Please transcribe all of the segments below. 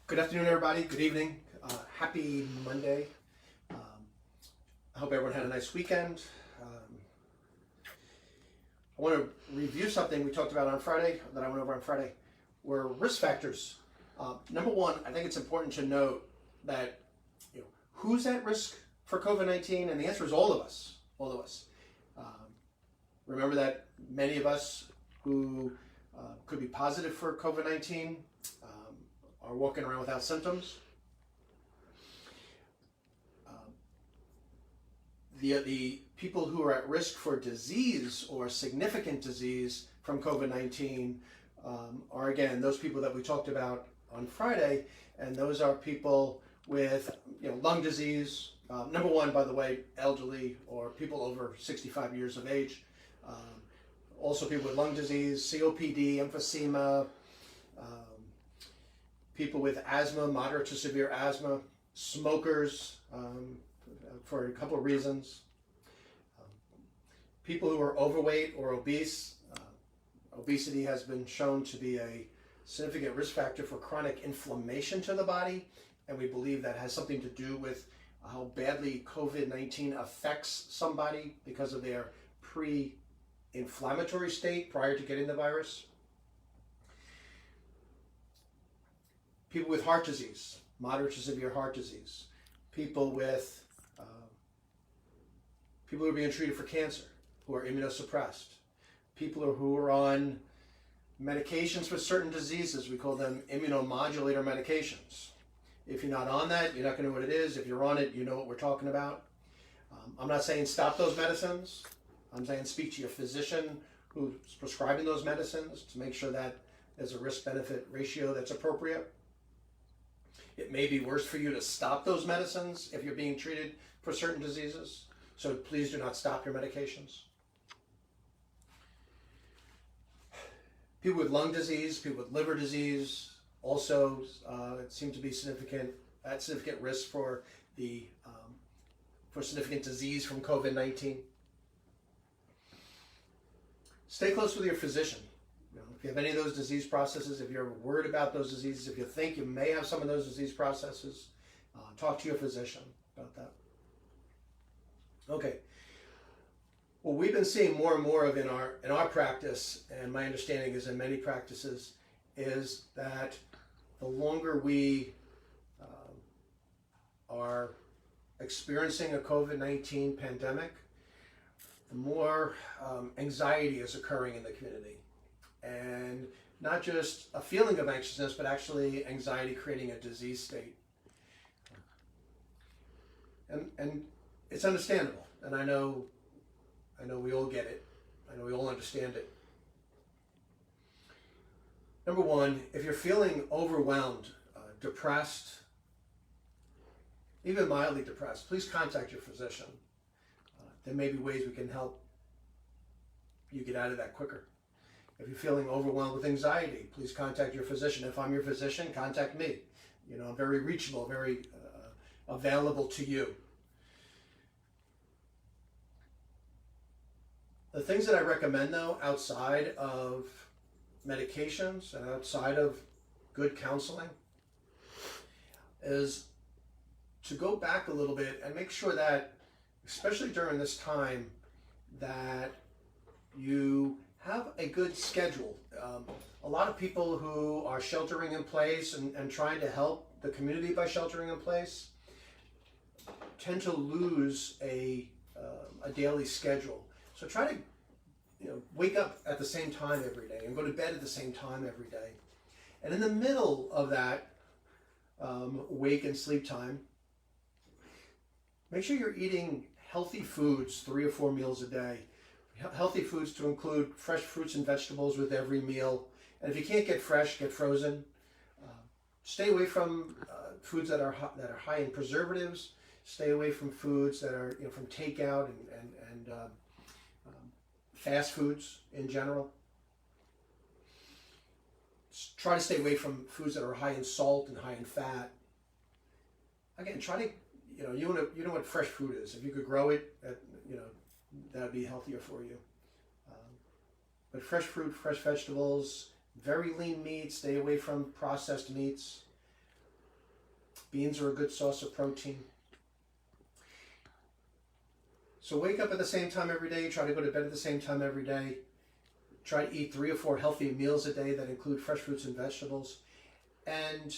Good afternoon, everybody. Good evening. Happy Monday. I hope everyone had a nice weekend. I want to review something we talked about on Friday, that I went over on Friday, were risk factors. Number one, I think it's important to note that who's at risk for COVID-19, and the answer is all of us. All of us. Remember that many of us who could be positive for COVID-19 are walking around without symptoms. The people who are at risk for disease or significant disease from COVID-19 are, again, those people that we talked about on Friday, and those are people with lung disease. Number one, by the way, elderly or people over 65 years of age. Also people with lung disease, COPD, emphysema, people with asthma, moderate to severe asthma, smokers for a couple of reasons, people who are overweight or obese. Obesity has been shown to be a significant risk factor for chronic inflammation to the body, and we believe that has something to do with how badly COVID-19 affects somebody because of their pre-inflammatory state prior to getting the virus. People with heart disease, moderate to severe heart disease. People with people who are being treated for cancer, who are immunosuppressed. People who are on medications for certain diseases. We call them immunomodulator medications. If you're not on that, you're not going to know what it is. If you're on it, you know what we're talking about. I'm not saying stop those medicines. I'm saying speak to your physician who's prescribing those medicines to make sure that there's a risk-benefit ratio that's appropriate. It may be worse for you to stop those medicines if you're being treated for certain diseases. So please do not stop your medications. People with lung disease, people with liver disease, also seem to be at significant risk for significant disease from COVID-19. Stay close with your physician. If you have any of those disease processes, if you're worried about those diseases, if you think you may have some of those disease processes, talk to your physician about that. Okay. What we've been seeing more and more of in our practice, and my understanding is in many practices, is that the longer we are experiencing a COVID-19 pandemic, the more anxiety is occurring in the community. And not just a feeling of anxiousness, but actually anxiety creating a disease state. And it's understandable. And I know we all get it. I know we all understand it. Number one, if you're feeling overwhelmed, depressed, even mildly depressed, please contact your physician. There may be ways we can help you get out of that quicker. If you're feeling overwhelmed with anxiety, please contact your physician. If I'm your physician, contact me. I'm very reachable, very available to you. The things that I recommend, though, outside of medications and outside of good counseling, is to go back a little bit and make sure that, especially during this time, that you have a good schedule. A lot of people who are sheltering in place and trying to help the community by sheltering in place tend to lose a daily schedule. So try to wake up at the same time every day and go to bed at the same time every day. And in the middle of that wake and sleep time, make sure you're eating healthy foods 3 or 4 meals a day. Healthy foods to include fresh fruits and vegetables with every meal. And if you can't get fresh, get frozen. Stay away from foods that are high in preservatives. Stay away from foods that are from takeout and fast foods in general. Try to stay away from foods that are high in salt and high in fat. Again, try to you know what fresh food is. If you could grow it, that'd be healthier for you. But fresh fruit, fresh vegetables, very lean meat, stay away from processed meats. Beans are a good source of protein. So wake up at the same time every day. Try to go to bed at the same time every day. Try to eat 3 or 4 healthy meals a day that include fresh fruits and vegetables. And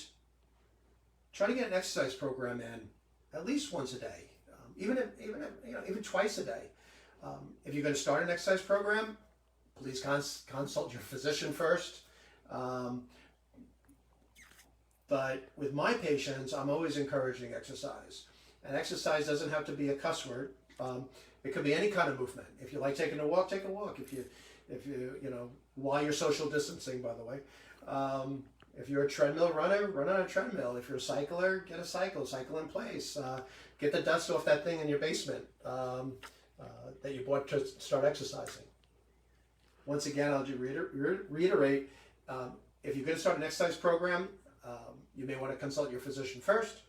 try to get an exercise program in at least once a day, even twice a day. If you're going to start an exercise program, please consult your physician first. But with my patients, I'm always encouraging exercise. And exercise doesn't have to be a cuss word. It could be any kind of movement. If you like taking a walk, take a walk. If you while you're social distancing, by the way. If you're a treadmill runner, run on a treadmill. If you're a cycler, get a cycle in place. Get the dust off that thing in your basement that you bought to start exercising. Once again, I'll just reiterate, if you're going to start an exercise program, you may want to consult your physician first,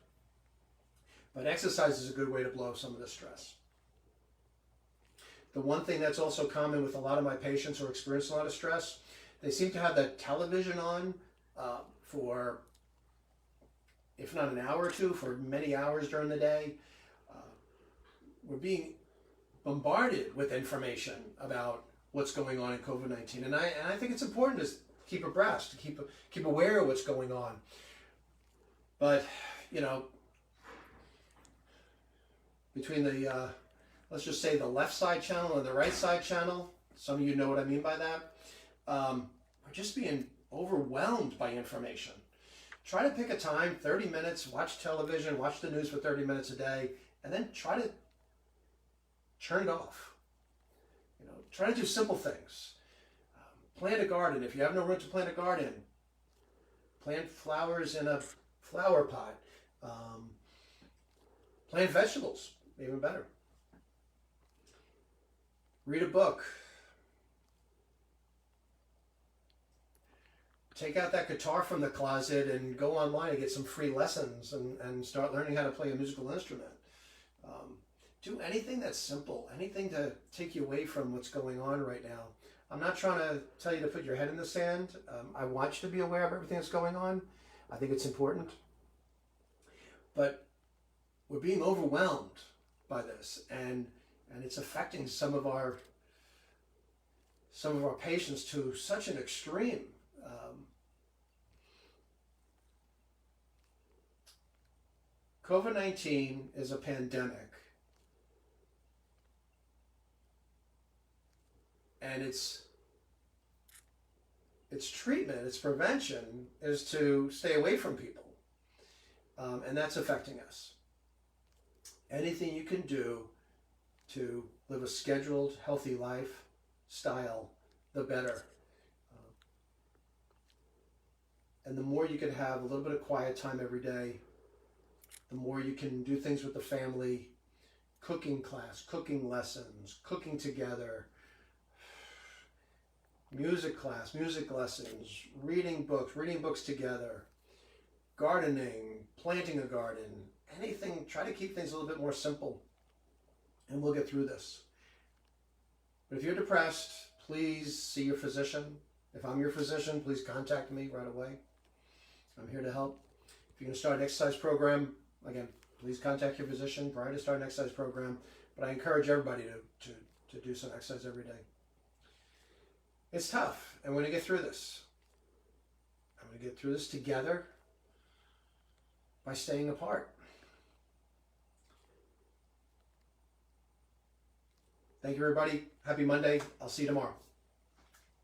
but exercise is a good way to blow off some of the stress. The one thing that's also common with a lot of my patients who are experiencing a lot of stress, they seem to have the television on for, if not an hour or two, for many hours during the day. We're being bombarded with information about what's going on in COVID-19, and I think it's important to keep abreast, to keep aware of what's going on. But between the let's just say the left side channel and the right side channel, some of you know what I mean by that. We're just being overwhelmed by information. Try to pick a time, 30 minutes, watch television, watch the news for 30 minutes a day, and then try to turn it off. Try to do simple things. Plant a garden. If you have no room to plant a garden, plant flowers in a flower pot. Plant vegetables, even better. Read a book. Take out that guitar from the closet and go online and get some free lessons and start learning how to play a musical instrument. Do anything that's simple, anything to take you away from what's going on right now. I'm not trying to tell you to put your head in the sand. I want you to be aware of everything that's going on. I think it's important. But we're being overwhelmed by this, and it's affecting some of our patients to such an extreme. COVID-19 is a pandemic, and its treatment, its prevention is to stay away from people, and that's affecting us. Anything you can do to live a scheduled, healthy lifestyle, the better. And the more you can have a little bit of quiet time every day, the more you can do things with the family, cooking class, cooking lessons, cooking together, music class, music lessons, reading books together, gardening, planting a garden, anything. Try to keep things a little bit more simple, and we'll get through this. But if you're depressed, please see your physician. If I'm your physician, please contact me right away. I'm here to help. If you're going to start an exercise program, again, please contact your physician prior to starting an exercise program. But I encourage everybody to do some exercise every day. It's tough, and we're going to get through this. I'm going to get through this together by staying apart. Thank you, everybody. Happy Monday. I'll see you tomorrow.